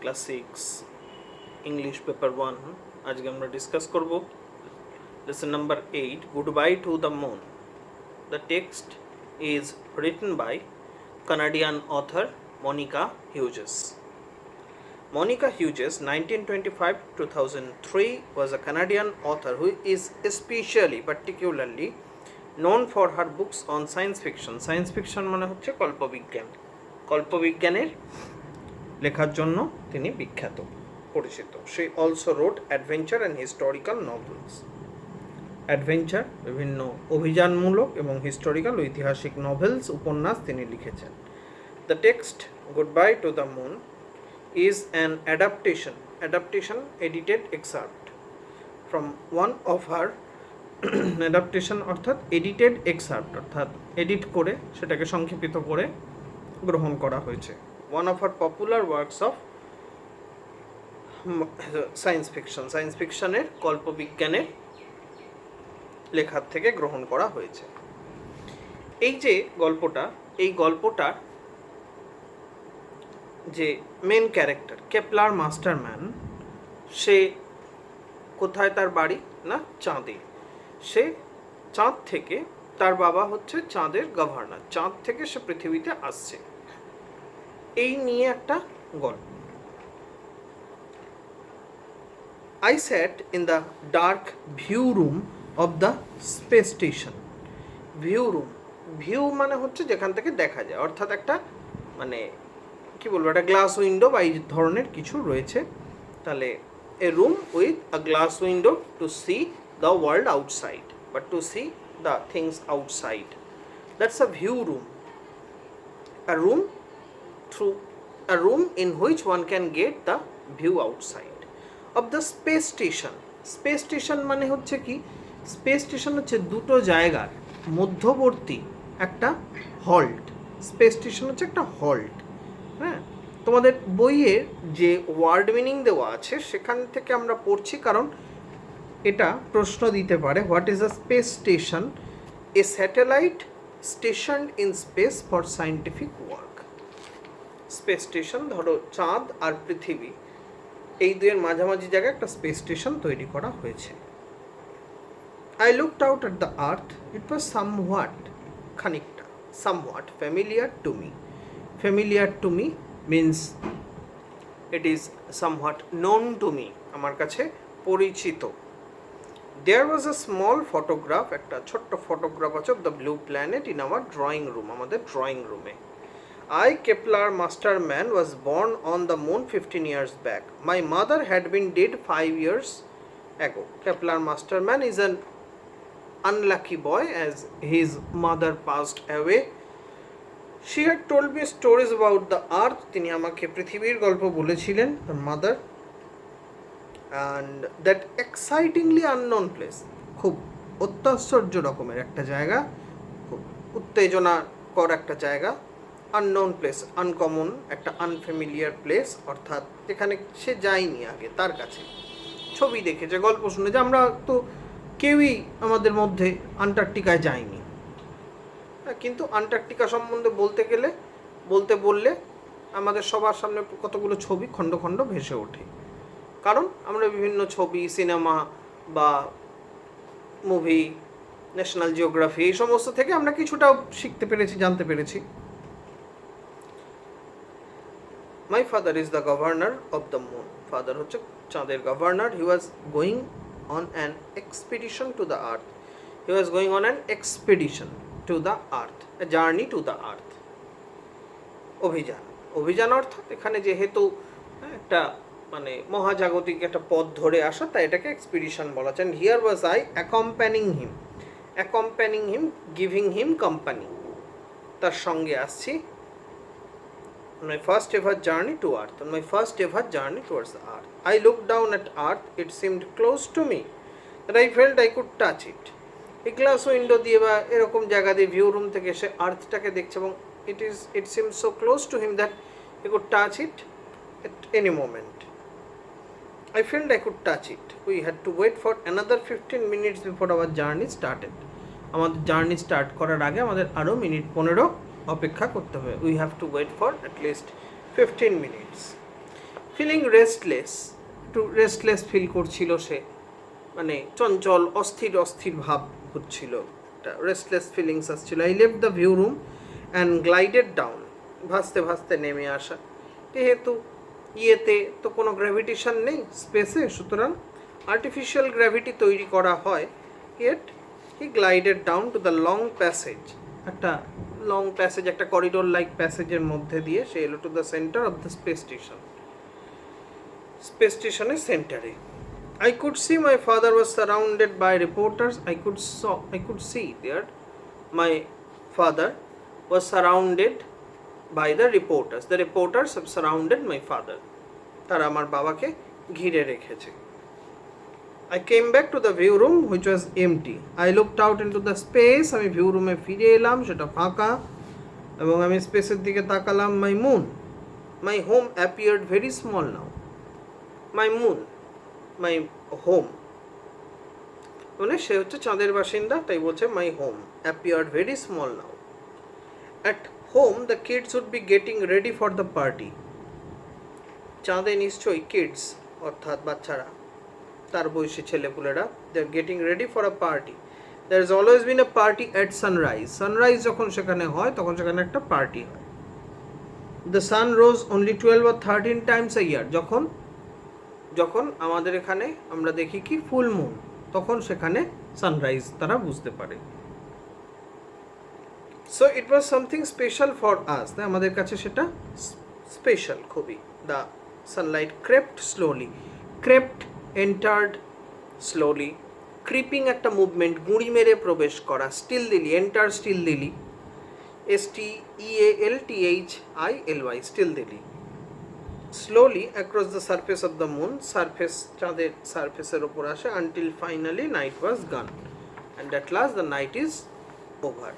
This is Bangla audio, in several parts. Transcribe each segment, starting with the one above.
ক্লাস 6 ইংলিশ পেপার 1 আজকে আমরা ডিসকাস করব lesson number 8 goodbye to the moon. The text is written by Canadian author Monica Hughes. Monica Hughes, 1925-2003, was a Canadian author who is particularly known for her books on science fiction. Science fiction মানে হচ্ছে কল্পবিজ্ঞান। কল্পবিজ্ঞানের লেখার জন্য তিনি বিখ্যাত পরিচিত। She also wrote adventure and historical novels. Adventure, বিভিন্ন অভিযানমূলক এবং হিস্টোরিক্যাল ঐতিহাসিক নভেলস, উপন্যাস তিনি লিখেছেন। The text goodbye to the moon is an adaptation edited excerpt from one of her adaptation অর্থাৎ এডিটেড এক্সার্ট অর্থাৎ এডিট করে সেটাকে সংক্ষেপিত করে গ্রহণ করা হয়েছে। One of her popular works of science ফিকশনের কল্পবিজ্ঞানের লেখার থেকে গ্রহণ করা হয়েছে। এই যে গল্পটার যে মেন ক্যারেক্টার কেপলার মাস্টারম্যান, সে কোথায় তার বাড়ি না চাঁদে। সে চাঁদ থেকে, তার বাবা হচ্ছে চাঁদের গভর্নর, চাঁদ থেকে সে পৃথিবীতে আসছে, এই নিয়ে একটা গল্প। I sat in the dark view room of the space station. View মানে হচ্ছে যেখান থেকে দেখা যায়, অর্থাৎ একটা মানে কি বলবো, একটা গ্লাস উইন্ডো বা এই ধরনের কিছু রয়েছে। তাহলে a room with a glass window to see the world outside বা to see the things outside, that's a view room. A room in which one can get the view outside of the space station. Space station মানে হচ্ছে কি, স্পেস স্টেশন হচ্ছে দুটো জায়গার মধ্যবর্তী একটা হল্ট। স্পেস স্টেশন হচ্ছে একটা হল্ট। হ্যাঁ, তোমাদের বইয়ের যে ওয়ার্ড মিনিং দেওয়া আছে সেখান থেকে আমরা পড়ছি, কারণ এটা প্রশ্ন দিতে পারে। What is a space station? A satellite station in space for scientific work. Space station, ধরো চাঁদ আর পৃথিবী, এই দুয়ের মাঝামাঝি জায়গায় একটা স্পেস স্টেশন তৈরি করা হয়েছে। I looked out at the earth. It was somewhat familiar to me. Familiar to me means it is somewhat known to me. আমার কাছে পরিচিত। There was a small photograph, একটা ছোট্ট ফটোগ্রাফ আছে of the blue planet in our drawing room, আমাদের ড্রয়িং রুমে। I, Kepler Masterman, was born on the moon 15 years back. My mother had been dead 5 years ago. Kepler Masterman is an unlucky boy as his mother passed away. She had told me stories about the earth. তিনি আমাকে পৃথিবীর গল্প বলেছিলেন, her mother, and that excitingly unknown place, খুব অত্যাশ্চর্য রকমের একটা জায়গা, খুব উত্তেজনাকর একটা জায়গা। আননোন প্লেস, আনকমন, একটা আনফ্যামিলিয়ার প্লেস, অর্থাৎ যেখানে সে যায়নি আগে, তার কাছে ছবি দেখেছে, গল্প শুনেছে। আমরা তো কেউই আমাদের মধ্যে আন্টার্কটিকায় যায়নি, কিন্তু আন্টার্কটিকা সম্বন্ধে বললে আমাদের সবার সামনে কতগুলো ছবি খণ্ড খণ্ড ভেসে ওঠে, কারণ আমরা বিভিন্ন ছবি, সিনেমা বা মুভি, ন্যাশনাল জিওগ্রাফি, এই সমস্ত থেকে আমরা কিছুটা শিখতে পেরেছি, জানতে পেরেছি। My father is the governor of the moon. Father হচ্ছে চাঁদের governor. He was going on an expedition to the earth. He was going on an expedition to the earth, a journey to the earth. অভিযান অর্থাৎ এখানে যেহেতু একটা মানে মহাজাগতিক একটা পথ ধরে আসা, তাই এটাকে এক্সপিডিশন বলা যায়। Here was I accompanying him, giving him company. তার সঙ্গে আসছি। On my first ever journey towards the earth. I looked down at earth. It seemed close to me, that I felt I could touch it. এই গ্লাস উইন্ডো দিয়ে বা এরকম জায়গা দিয়ে ভিউ রুম থেকে সে আর্থটাকে দেখছে, এবং it seemed so close to him that he could touch it at any moment. I felt I could touch it. We had to wait for another 15 minutes before our journey started. আমাদের জার্নি স্টার্ট করার আগে আমাদের আরও মিনিট 15 অপেক্ষা করতে হবে। We have to wait for at least 15 minutes. Feeling restless, একটু রেস্টলেস ফিল করছিল সে, মানে চঞ্চল অস্থির অস্থির ভাব হচ্ছিল, একটা রেস্টলেস ফিলিংস আসছিল। I left the view room and glided down, ভাসতে ভাসতে নেমে আসা, যেহেতু ইয়েতে তো কোনো গ্র্যাভিটেশন নেই স্পেসে, সুতরাং আর্টিফিশিয়াল গ্র্যাভিটি তৈরি করা হয়। Yet he glided down to the long passage, একটা লং প্যাসেজ, একটা করিডোর লাইক প্যাসেজের মধ্যে দিয়ে সে এলো to the centre of the space station, space স্টেশনের সেন্টারে। I could see my father was surrounded by reporters. I could see there my father was surrounded by the reporters. The reporters have surrounded my father. তারা আমার বাবাকে ঘিরে রেখেছে। I came back to the view room which was empty. I looked out into the space. আমি ভিউ রুমে ফিরে এলাম, সেটা ফাঁকা, এবং আমি স্পেসের দিকে তাকালাম। My moon, my home appeared very small now. My moon, my home, মানে সে হচ্ছে চাঁদের বাসিন্দা, তাই বলছে my home appeared very small now. At home the kids would be getting ready for the party. চাঁদে নিশ্চয়ই কিডস অর্থাৎ বাচ্চারা, তার বয়সী ছেলেপুলেরা, they are getting ready for a party. There is always been a party at sunrise. Sunrise যখন সেখানে হয় তখন সেখানে একটা পার্টি হয়। The sun rose only 12 or 13 times a year. যখন যখন আমাদের এখানে আমরা দেখি কি ফুল মুন, তখন সেখানে সানরাইজ তারা বুঝতে পারে। So it was something special for us, তাই আমাদের কাছে সেটা স্পেশাল খুবই। The Sunlight crept slowly, crept entered slowly, creeping একটা মুভমেন্ট, গুঁড়ি মেরে প্রবেশ করা, স্টিল দিলি, এন্টার স্টিল দিলি, STEALTHILY, স্টিল দিলি, slowly across the surface of the moon, surface চাঁদের সারফেসের উপর আসে, until finally night was gone and at last the night is over.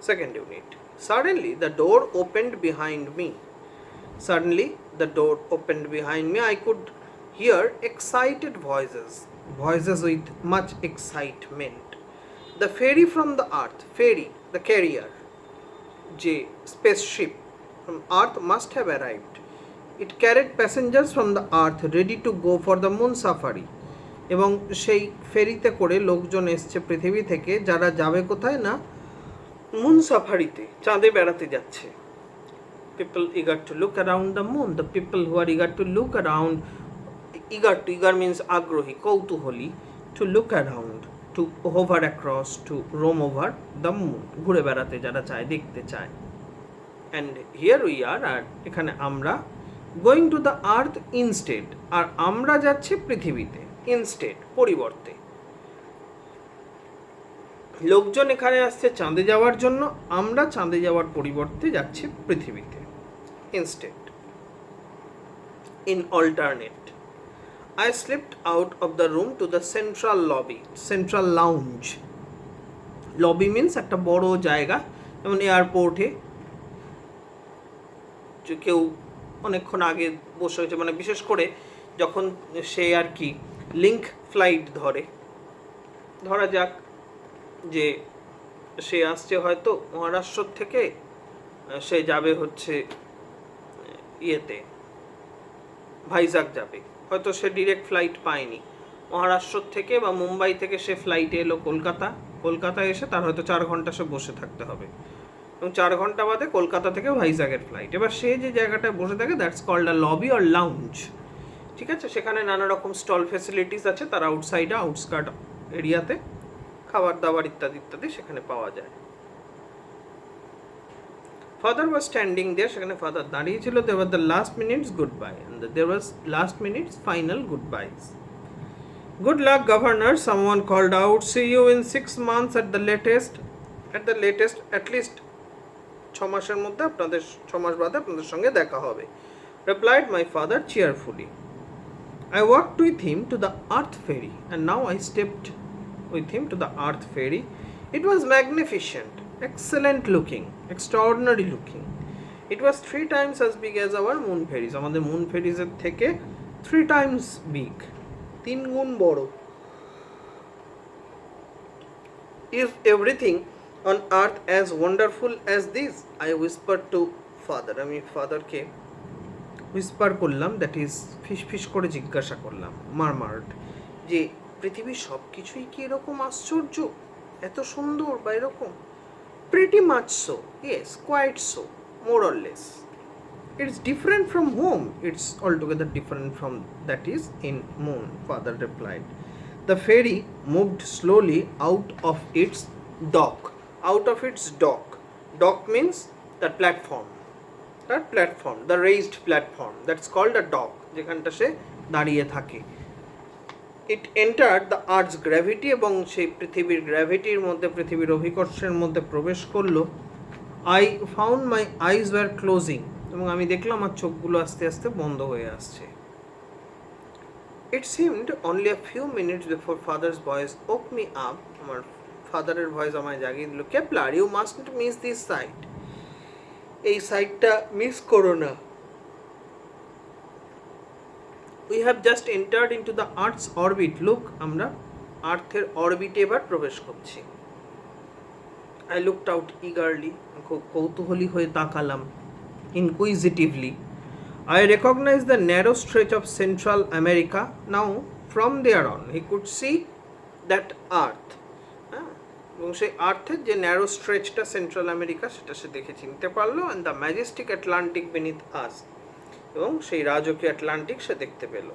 Second unit. Suddenly the door opened behind me. Suddenly the door opened behind me. I could hear excited voices, voices with much excitement. The ferry from the earth, ferry, the carrier, যে spaceship from earth must have arrived. It carried passengers from the earth ready to go for the moon safari. এবং সেই ফেরিতে করে লোকজন এসছে পৃথিবী থেকে, যারা যাবে কোথায় না, মুন সাফারিতে, চাঁদে বেড়াতে যাচ্ছে। People eager to look around the moon, the people who are eager to look around, eager means আগ্রহী, কৌতূহলী, to look around, to hover across, to roam over the moon, ঘুরে বেড়াতে যারা চায়, দেখতে চায়। And here we are, আর এখানে আমরা, going to the earth instead, আর আমরা যাচ্ছি পৃথিবীতে, instead পরিবর্তে। লোকজন এখানে আসছে চাঁদে যাওয়ার জন্য, আমরা চাঁদে যাওয়ার পরিবর্তে যাচ্ছি পৃথিবীতে, instead, in alternate. I slipped out of the room to the central lobby, central lounge. Lobby means একটা বড় জায়গা, যেমন এয়ারপোর্টে যে কেউ অনেকক্ষণ আগে বসে হয়েছে, মানে বিশেষ করে যখন সে আর কি লিঙ্ক ফ্লাইট ধরে, ধরা যাক যে সে আসছে হয়তো মহারাষ্ট্র থেকে, সে যাবে হচ্ছে ইয়েতে ভাইজাগ যাবে, হয়তো সে ডিরেক্ট ফ্লাইট পায়নি মহারাষ্ট্র থেকে বা মুম্বাই থেকে, সে ফ্লাইটে এলো কলকাতায় এসে তার হয়তো 4 ঘন্টা সে বসে থাকতে হবে, এবং 4 ঘন্টা বাদে কলকাতা থেকে ভাইজাগের ফ্লাইট। এবার সে যে জায়গাটায় বসে থাকে, that's called a lobby or lounge. ঠিক আছে, সেখানে নানা রকম স্টল ফেসিলিটিস আছে, তার আউটসাইডে, আউটস্কার্ট এরিয়াতে খাবার দাবার ইত্যাদি ইত্যাদি সেখানে পাওয়া যায়। Father was standing there, সেখানে ফাদার দাঁড়িয়ে ছিল। There were the last minutes goodbye, and there was last minutes final goodbyes. Good luck, Governor, someone called out. See you in 6 months at the latest. At least 6 মাসের মধ্যে আপনাদের, 6 মাস বাদে আপনাদের সঙ্গে দেখা হবে, replied my father cheerfully. I walked with him to the earth ferry, and now I stepped with him to the earth ferry. It was magnificent, excellent looking, extraordinary looking. It was 3 times as big as our moon ferries. আমাদের moon ferries এর থেকে 3 times big, 3 গুণ বড়। Is everything on earth as wonderful as this? I whispered to father, আমি ফাদারকে হুইসপার করলাম, দ্যাট ইজ ফিস করে জিজ্ঞাসা করলাম, মারমার্ড, যে পৃথিবীর সব কিছুই কি এরকম আশ্চর্য, এত সুন্দর বা এরকম? Pretty much so, yes, quite so, more or less. It's different from home. It's altogether different from that is in moon, father replied. The ferry moved slowly out of its dock. Out of its dock. Dock means the platform. That platform, the raised platform. That's called a dock. যেখানটা সে দাঁড়িয়ে থাকে। It entered the Earth's gravity এবং সেই পৃথিবীর গ্র্যাভিটির মধ্যে, পৃথিবীর অভিকর্ষের মধ্যে প্রবেশ করলো। I found my eyes were closing. এবং আমি দেখলাম আমার চোখগুলো আস্তে আস্তে বন্ধ হয়ে আসছে। It seemed only a few minutes before father's voice woke me up. আমার ফাদারের ভয়েস আমায় জাগিয়ে দিল, Kepler, you mustn't miss this sight. এই সাইটটা মিস করো না। We have just entered into the Earth's orbit. Look, আমরা আর্থের অরবিটে এবার প্রবেশ করছি। I looked out eagerly. খুব কৌতূহলী হয়ে তাকালাম। Inquisitively, I recognized the narrow stretch of Central America. Now, from there on, he could see that Earth. এবং সেই আর্থের যে ন্যারো স্ট্রেচটা সেন্ট্রাল আমেরিকা, সেটা সে দেখে চিনতে পারলো। And the majestic Atlantic beneath us, এবং সেই রাজকীয় আটলান্টিক সে দেখতে পেল।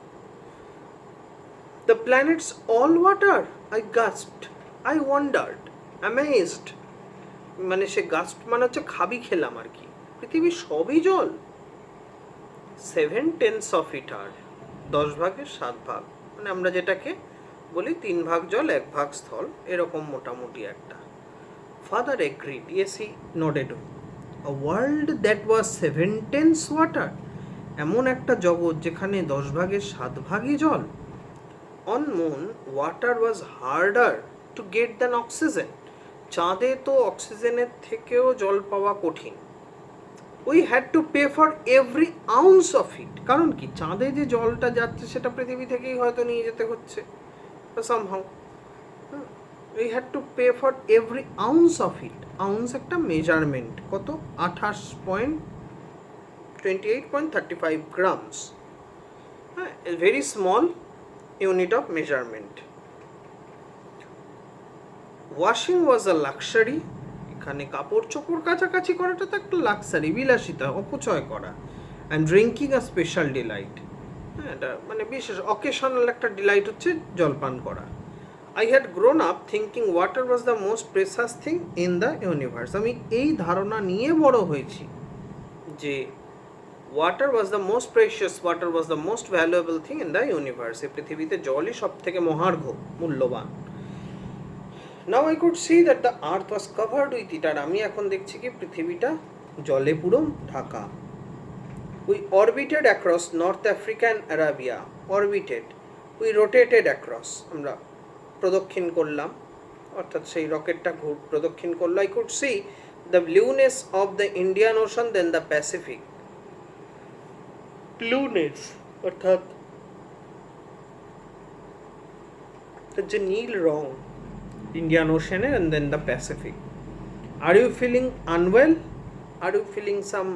The planet's all water, I gasped, I wondered, amazed. মানে সে গাস্প মানে হচ্ছে খাবি খেলাম আর কি, পৃথিবী সবই জল। 7/10 of it are, 10 ভাগের 7 ভাগ, মানে আমরা যেটাকে বলি 3 ভাগ জল 1 ভাগ স্থল, এরকম মোটামুটি একটা। Father agreed, yes, he nodded. A world that was 7/10 water, এমন একটা জগৎ যেখানে 10 ভাগের 7 ভাগই জল। On moon water was harder to get than oxygen, চাঁদে তো অক্সিজেনের থেকেও জল পাওয়া কঠিন। We had to pay for every ounce of it, কারণ কি, চাঁদে যে জলটা যাচ্ছে সেটা পৃথিবী থেকেই হয়তো নিয়ে যেতে হচ্ছে somehow. We had to pay for every ounce of it. Ounce একটা মেজারমেন্ট, কত, 28.35 গ্রামস, হ্যাঁ, very small unit of measurement. Washing was a luxury, এখানে কাপড় চোপড় কাছাকাছি করাটা তো একটা লাক্সারি, বিলাসিতা, অপচয় করা। And drinking a special delight, হ্যাঁ, এটা মানে বিশেষ অকেশনাল একটা ডিলাইট হচ্ছে জলপান করা। I had grown up thinking water was the most precious thing in the universe, আমি এই ধারণা নিয়ে বড় হয়েছি যে water was the most precious, water was the most valuable thing in the universe, এই পৃথিবীতে জলই সব থেকে মহার্ঘ, মূল্যবান। Now I could see that the earth was covered with it, আর আমি এখন দেখছি কি পৃথিবীটা জলে পুরো Dhaka. We orbited across North Africa and Arabia. Orbited, we rotated across, আমরা প্রদক্ষিণ করলাম, অর্থাৎ সেই রকেটটা প্রদক্ষিণ করলো। I could see the blueness of the Indian Ocean then the Pacific. Blueness অর্থাৎ যে নীল রং, Indian Ocean and then the Pacific. Are you feeling unwell? Are you feeling some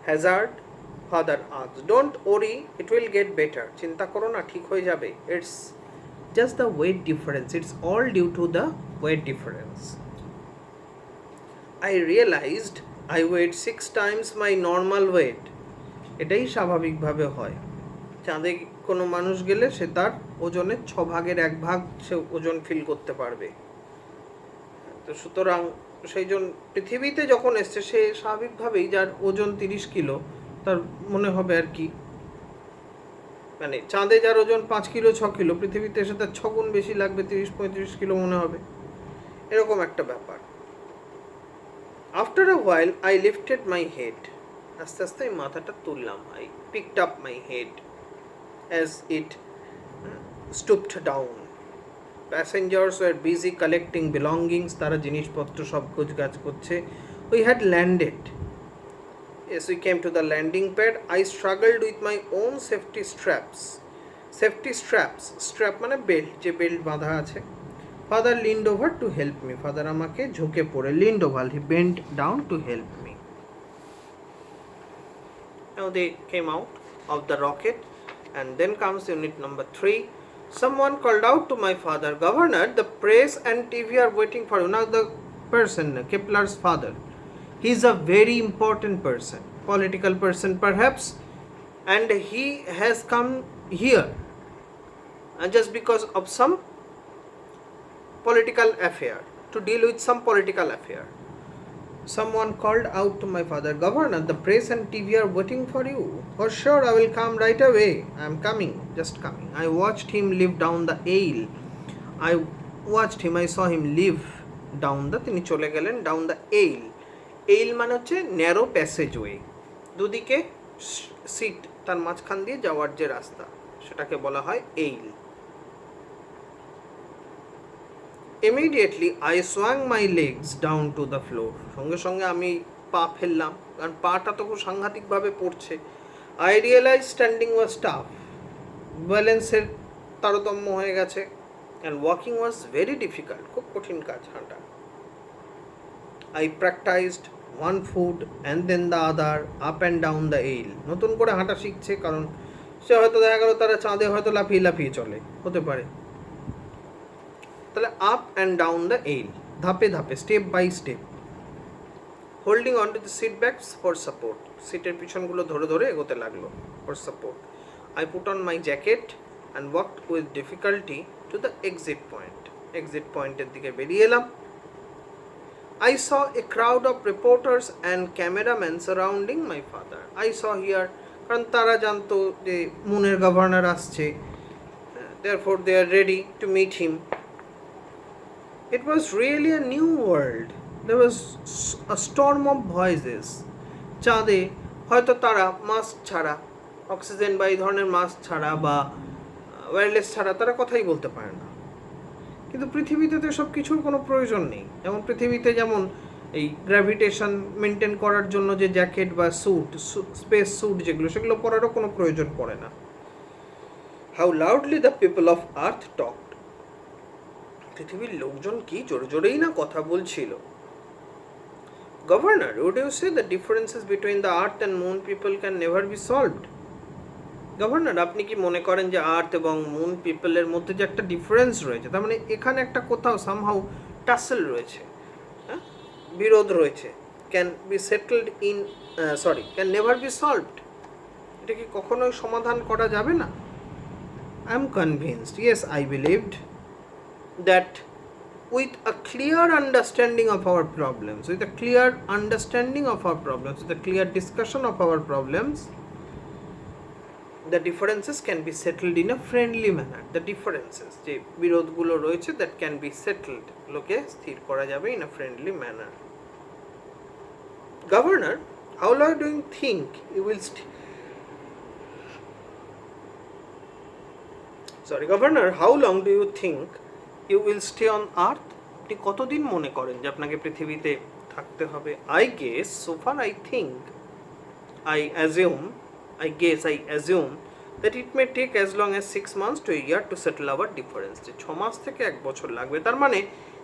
hazard? Father asked. Don't worry, it will get better. চিন্তা করো না, ঠিক হয়ে যাবে। It's just the weight difference. It's all due to the weight difference. I realized I weighed 6 times my normal weight. এটাই স্বাভাবিকভাবে হয়। চাঁদে কোনো মানুষ গেলে সে তার ওজনের 6 ভাগের 1 ভাগ সে ওজন ফিল করতে পারবে। তো সুতরাং সেই জন পৃথিবীতে যখন এসছে, সে স্বাভাবিকভাবেই যার ওজন 30 কিলো, তার মনে হবে আর কি, মানে চাঁদে যার ওজন 5 কিলো 6 কিলো, পৃথিবীতে এসে তার 6 গুণ বেশি লাগবে, 30-35 কিলো মনে হবে, এরকম একটা ব্যাপার। After a while I lifted my head, আস্তে আস্তে আমি মাথাটা তুললাম। I picked up my head as it stooped down. Passengers were busy collecting belongings, তারা জিনিসপত্র সব গোছগাছ করছে। We had landed. Yes, we came to the landing pad. I struggled with my own safety straps. Safety straps, strap মানে বেল্ট, যে বেল্ট বাঁধা আছে। Father leaned over to help me. Father আমাকে ঝুঁকে পড়ে, leaned over, he bent down to help me. Now they came out of the rocket, and then comes unit number 3. Someone called out to my father, Governor, the press and TV are waiting for you. Now the person, Kepler's father, he is a very important person, political person perhaps, and he has come here just because of some political affair, to deal with some political affair. Someone called out to my father, Governor, the press and TV are waiting for you. For sure, I will come right away. I am coming, just coming. I watched him live down the aisle. I saw him live down the, তিনি চলে গেলেন down the aisle. aisle মানে হচ্ছে ন্যারো প্যাসেজওয়ে, দুদিকে সিট, তার মাঝখান দিয়ে যাওয়ার যে রাস্তা, সেটাকে বলা হয় aisle. Immediately I swung my legs down to the floor. সঙ্গে সঙ্গে আমি পা ফেললাম, কারণ পাটা তো খুব সাংঘাতিকভাবে পড়ছে. I realized standing was tough. ব্যালেন্সের তারতম্য হয়ে গেছে. And walking was very difficult. খুব কঠিন কাজ হাঁটা. I practiced one foot and then the other up and down the aisle. নতুন করে হাঁটা শিখছে, কারণ সে হয়তো দেখা গেল তারা চাঁদে হয়তো লাফিয়ে লাফিয়ে চলে, হতে পারে। তাহলে up and down the aisle, ধাপে ধাপে, step by step, holding on to the seat backs for support, সিটের পিছনগুলো ধরে ধরে এগোতে লাগলো for support. I put on my jacket and walked with difficulty to the exit point, exit পয়েন্টের দিকে বেরিয়ে এলাম। I saw a crowd of reporters and cameraman surrounding my father. I saw here, কারণ তারা জানতো যে মুনের গভর্নর আসছে, therefore they are ready to meet him. It was really a new world. There was a storm of voices. চাঁদে হয়তো তারা মাস্ক ছাড়া, অক্সিজেন বা এই ধরনের মাস্ক ছাড়া বা ওয়্যারলেস ছাড়া তারা কথাই বলতে পারে না। কিন্তু পৃথিবীতে তো সব কিছুর কোনো প্রয়োজন নেই। যেমন পৃথিবীতে যেমন এই গ্র্যাভিটেশন মেনটেন করার জন্য যে জ্যাকেট বা স্যুট, স্পেস স্যুট যেগুলো, সেগুলো পরারও কোনো প্রয়োজন পড়ে না। How loudly the people of Earth talked. পৃথিবীর লোকজন কি জোরে জোরেই না কথা বলছিল। Governor, would you say the differences between the Earth and Moon people can never be solved? Governor, আপনি কি মনে করেন যে আর্থ এবং মুন পিপলের মধ্যে যে একটা ডিফারেন্স রয়েছে, তার মানে এখানে একটা কোথাও সামহাউ টাসেল রয়েছে, হ্যাঁ, বিরোধ রয়েছে, can be settled in, can never be solved, এটা কি কখনোই সমাধান করা যাবে না? I am convinced, yes, I believed that with a clear understanding of our problems, with a clear understanding of our problems, with a clear discussion of our problems, the differences can be settled in a friendly manner. The differences, যে বিরোধগুলো রয়েছে, that can be settled, লোকে স্থির করা যাবে in a friendly manner. Governor, how long do you think you will Governor, how long do you think you will stay on Earth? আপনি কতদিন মনে করেন যে আপনাকে পৃথিবীতে থাকতে হবে? I guess, so far I think, I assume that it may take as long as 6 months to a year to settle our difference. যে 6 মাস থেকে 1 বছর লাগবে। তার মানে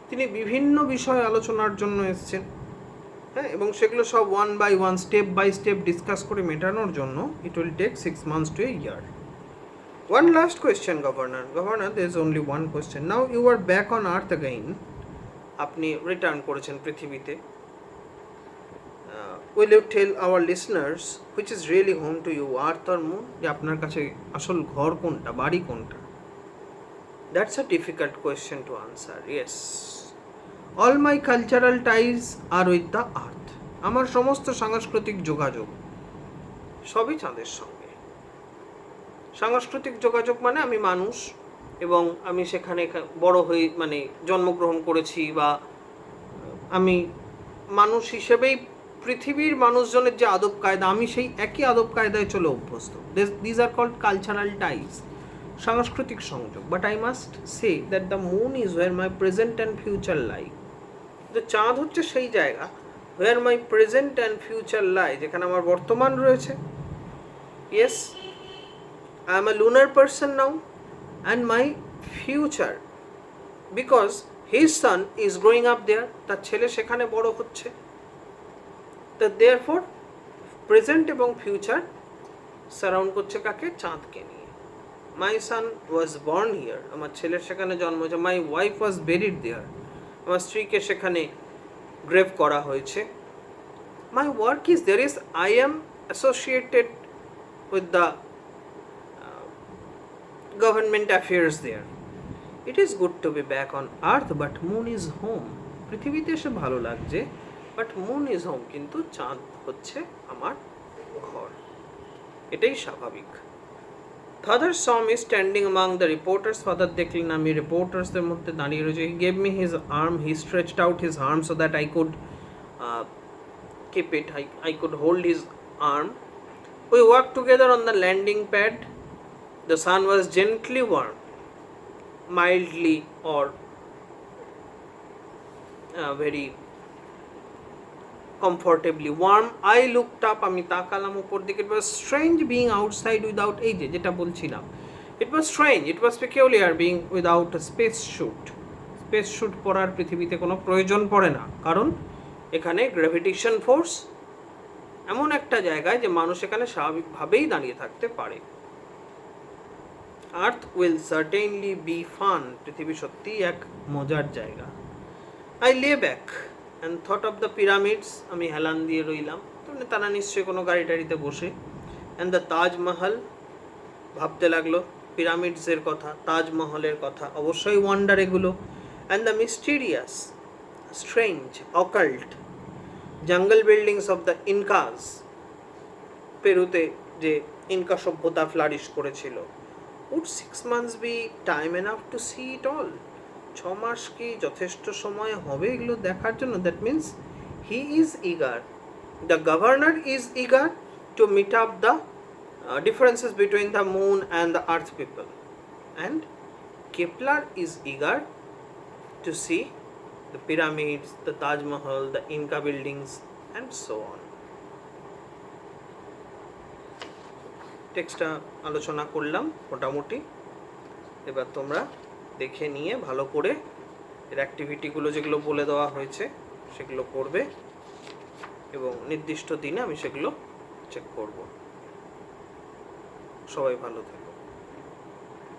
তিনি বিভিন্ন বিষয় আলোচনার জন্য এসেছেন, হ্যাঁ, এবং সেগুলো সব one by one, step by step discuss করে মেটানোর জন্য it will take 6 months to a year. One last question, Governor. Governor, there is only one question. Now you are back on Earth again. আপনি রিটার্ন করেছেন পৃথিবীতে। Will you tell our listeners which is really home to you, Earth or Moon? যে আপনার কাছে আসল ঘর কোনটা, বাড়ি কোনটা? That's a difficult question to answer. Yes. All my cultural ties are with the Earth. আমার সমস্ত সাংস্কৃতিক যোগাযোগ সবই চাঁদের সঙ্গে। সাংস্কৃতিক যোগাযোগ মানে আমি মানুষ, এবং আমি সেখানে বড় হয়ে মানে জন্মগ্রহণ করেছি, বা আমি মানুষ হিসেবেই পৃথিবীর মানুষজনের যে আদব কায়দা, আমি সেই একই আদব কায়দায় চলে অভ্যস্ত। This are called cultural ties, সাংস্কৃতিক সংযোগ। But I must say that the moon is where my present and future lie. তো চাঁদ হচ্ছে সেই জায়গা where my present and future lie, যেখানে আমার বর্তমান রয়েছে। Yes, I am a lunar person now, and my future, because his son is growing up there, তার ছেলে সেখানে বড় হচ্ছে, তো therefore present এবং future সারাউন্ড করছে কাকে? চাঁদকে নিয়ে। মাই সান ওয়াজ বর্ন হিয়ার, আমার ছেলের সেখানে জন্ম হয়েছে। মাই ওয়াইফ ওয়াজ বেরিড দেয়ার, আমার স্ত্রীকে সেখানে গ্রেভ করা হয়েছে। My work is there is I am associated with the government affairs there. It is good to be back on earth but moon is home. পৃথিবীতে এসে ভালো লাগছে, বাট মুন ইজ হোম, কিন্তু চাঁদ হচ্ছে আমার ঘর। এটাই স্বাভাবিক। Father saw me standing among the reporters, father দেখলেন আমি রিপোর্টার্সদের মধ্যে দাঁড়িয়ে রয়েছে। He gave me his arm, he stretched out his arm so that I could keep it, I could hold his arm. We walked together on the landing pad. The sun was gently warm, mildly or very comfortably warm. I looked up, আমি তাকালাম উপর দিকে। It was strange being outside without, এই যেটা বলছিলাম, it was strange, it was peculiar being without a space suit. Space sweet পরার পৃথিবীতে কোনো প্রয়োজন পড়ে না, কারণ এখানে গ্র্যাভিটেশন ফোর্স এমন একটা জায়গায় যে মানুষ এখানে স্বাভাবিকভাবেই দাঁড়িয়ে থাকতে পারে। আর্থ উইল সার্টেনলি বি ফান, পৃথিবী সত্যিই এক মজার জায়গা। আই লে back and thought of the pyramids, আমি হেলান দিয়ে রইলাম, তারা নিশ্চয়ই কোনো গাড়ি টাড়িতে বসে। অ্যান্ড দ্য তাজমহল, ভাবতে লাগলো পিরামিডসের কথা, তাজমহলের কথা, অবশ্যই ওয়ান্ডার এগুলো। And the mysterious, strange, occult jungle buildings of the Incas, পেরুতে যে ইনকা সভ্যতা ফ্লারিশ করেছিল। Would 6 months be time enough to see it all? 6 মাস কি যথেষ্ট সময় হবে এগুলো দেখার জন্য? That means he is eager, the governor is eager to meet up the differences between the moon and the earth people, and Kepler is eager to see the pyramids, the Taj Mahal, the Inca buildings and so on. টেক্সটটা আলোচনা করলাম মোটামুটি, এবার তোমরা দেখে নিয়ে ভালো করে এর অ্যাক্টিভিটিগুলো যেগুলো বলে দেওয়া হয়েছে সেগুলো করবে, এবং নির্দিষ্ট দিনে আমি সেগুলো চেক করব। সবাই ভালো থেকো।